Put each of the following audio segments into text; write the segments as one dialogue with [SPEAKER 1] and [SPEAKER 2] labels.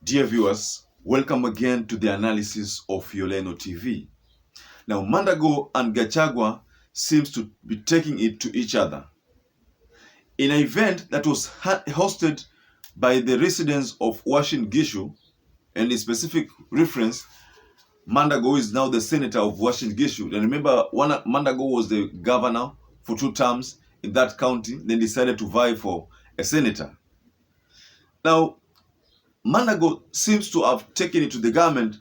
[SPEAKER 1] Dear viewers, welcome again to the analysis of Yoleno TV. Now, Mandago and Gachagua seems to be taking it to each other. In an event that was hosted by the residents of Uasin Gishu, and in specific reference, Mandago is now the senator of Uasin Gishu. And remember, Mandago was the governor for 2 terms in that county, then decided to vie for a senator. Now, Mandago seems to have taken it to the government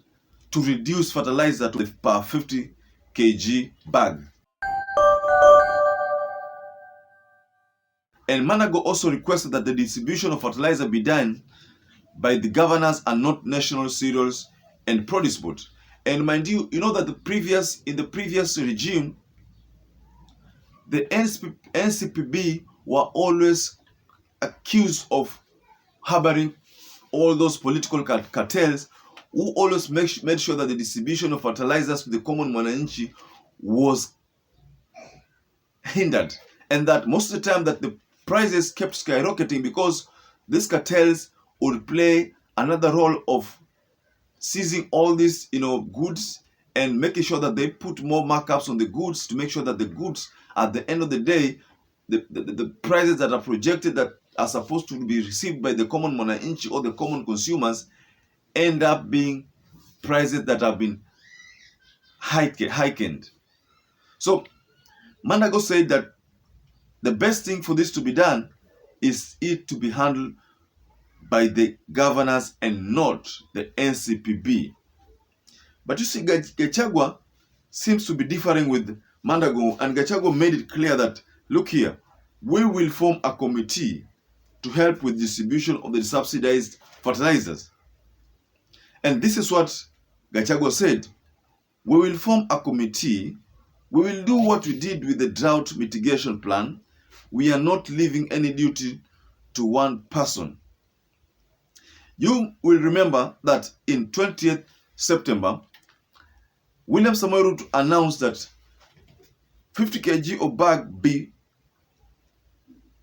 [SPEAKER 1] to reduce fertilizer to the per 50 kg bag. And Mandago also requested that the distribution of fertilizer be done by the governors and not National Cereals and Produce Board. And mind you, you know that in the previous regime, the NCPB were always accused of harboring all those political cartels who always made sure that the distribution of fertilizers to the common mwananchi was hindered, and that most of the time that the prices kept skyrocketing because these cartels would play another role of seizing all these goods and making sure that they put more markups on the goods to make sure that the goods at the end of the day, the prices that are projected that are supposed to be received by the common mwananchi or the common consumers end up being prices that have been heightened. So Mandago said that the best thing for this to be done is it to be handled by the governors and not the NCPB. But you see, Gachagua seems to be differing with Mandago, and Gachagua made it clear that, look here, we will form a committee to help with distribution of the subsidized fertilizers. And this is what Gachagua said: we will form a committee, we will do what we did with the drought mitigation plan. We are not leaving any duty to one person. You will remember that in 20th September, William Samoei Ruto announced that 50 kg of bag be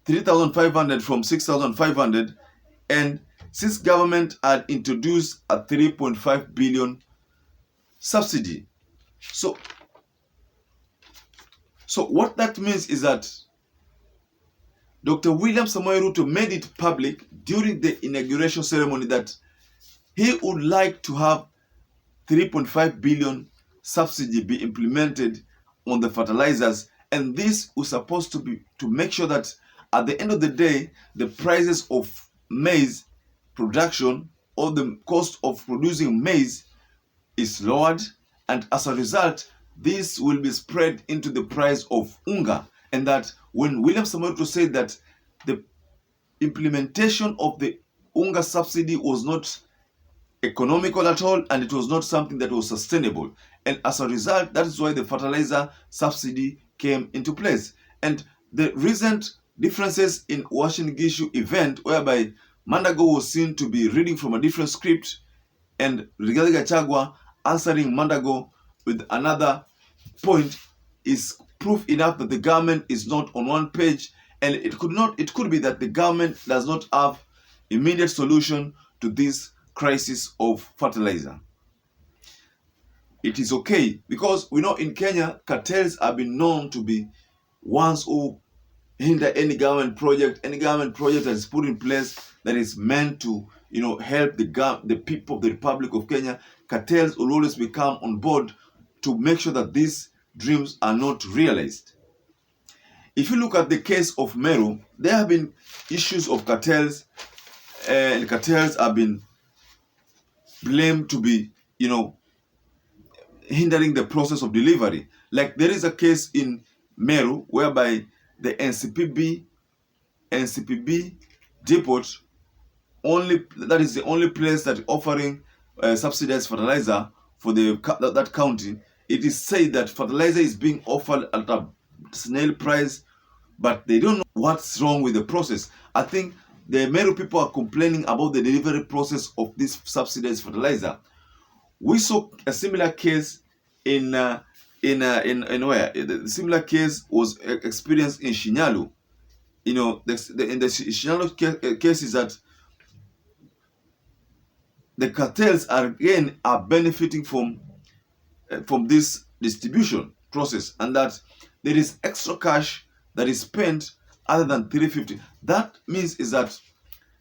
[SPEAKER 1] 3,500 from 6,500, and since government had introduced a 3.5 billion subsidy. So what that means is that Dr. William Samoei Ruto made it public during the inauguration ceremony that he would like to have 3.5 billion subsidy be implemented on the fertilizers, and this was supposed to be to make sure that at the end of the day, the prices of maize production or the cost of producing maize is lowered, and as a result, this will be spread into the price of unga. And that when William Samoei Ruto said that the implementation of the unga subsidy was not economical at all, and it was not something that was sustainable, and as a result, that is why the fertilizer subsidy came into place. And the recent differences in Uasin Gishu event, whereby Mandago was seen to be reading from a different script and Rigathi Gachagua answering Mandago with another point, is proof enough that the government is not on one page, and it could be that the government does not have immediate solution to this crisis of fertilizer. It is okay because we know in Kenya, cartels have been known to be ones who hinder any government project that is put in place that is meant to help the people of the Republic of Kenya. Cartels will always become on board to make sure that these dreams are not realized. If you look at the case of Meru, there have been issues of cartels, and cartels have been blamed to be hindering the process of delivery. Like there is a case in Meru whereby the NCPB depot that is the only place that offering subsidized fertilizer for that county. It is said that fertilizer is being offered at a snail price, but they don't know what's wrong with the process. I think the Meru people are complaining about the delivery process of this subsidized fertilizer. We saw a similar case in where the similar case was experienced in Shinyalu. In the Shinyalu case is that the cartels are benefiting from this distribution process, and that there is extra cash that is spent other than 350. That means is that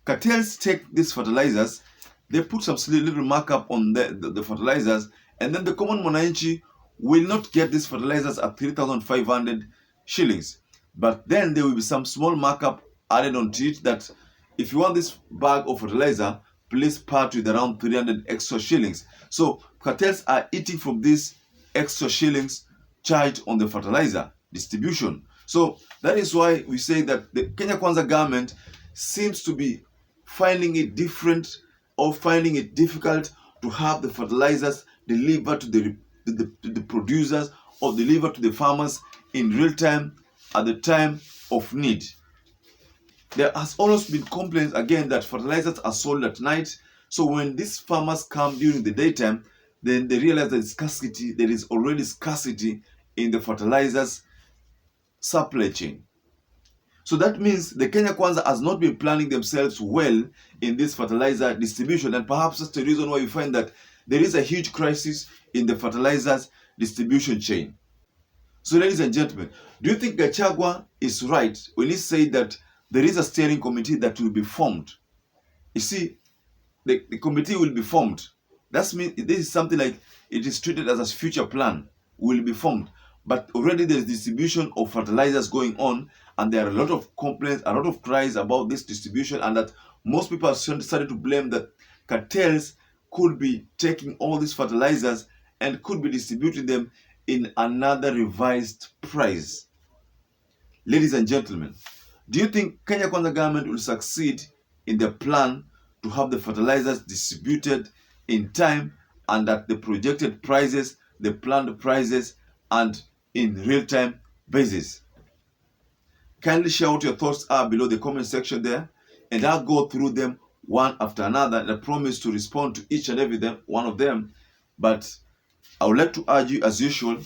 [SPEAKER 1] cartels take these fertilizers, they put some little markup on the fertilizers, and then the common mwananchi will not get these fertilizers at 3,500 shillings. But then there will be some small markup added onto it, that if you want this bag of fertilizer, please part with around 300 extra shillings. So cartels are eating from these extra shillings charged on the fertilizer distribution. So that is why we say that the Kenya Kwanza government seems to be finding it different or finding it difficult to have the fertilizers delivered to the producers or delivered to the farmers in real time at the time of need. There has always been complaints again that fertilizers are sold at night. So when these farmers come during the daytime, then they realize that scarcity, there is already scarcity in the fertilizers supply chain. So that means the Kenya Kwanza has not been planning themselves well in this fertilizer distribution, and perhaps that's the reason why you find that there is a huge crisis in the fertilizers distribution chain. So ladies and gentlemen, do you think Gachagua is right when he said that there is a steering committee that will be formed? You see, the committee will be formed. That means this is something like it is treated as a future plan, will be formed. But already there is distribution of fertilizers going on, and there are a lot of complaints, a lot of cries about this distribution, and that most people have started to blame that cartels could be taking all these fertilizers and could be distributing them in another revised price. Ladies and gentlemen, do you think Kenya Kwanza government will succeed in their plan to have the fertilizers distributed in time and at the projected prices, the planned prices, and in real-time basis? Kindly share what your thoughts are below the comment section there, and I'll go through them one after another, and I promise to respond to each and every one of them. But I would like to urge you, as usual,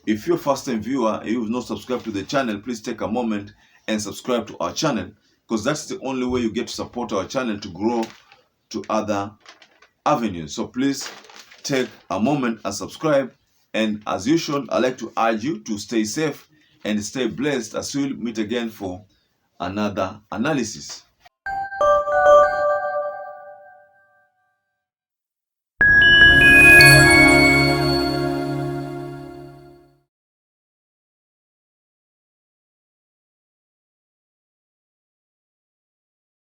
[SPEAKER 1] if you're a first-time viewer and you've not subscribed to the channel, please take a moment and subscribe to our channel, because that's the only way you get to support our channel to grow to other avenues. So please take a moment and subscribe. And as usual, I'd like to urge you to stay safe and stay blessed as we'll meet again for another analysis.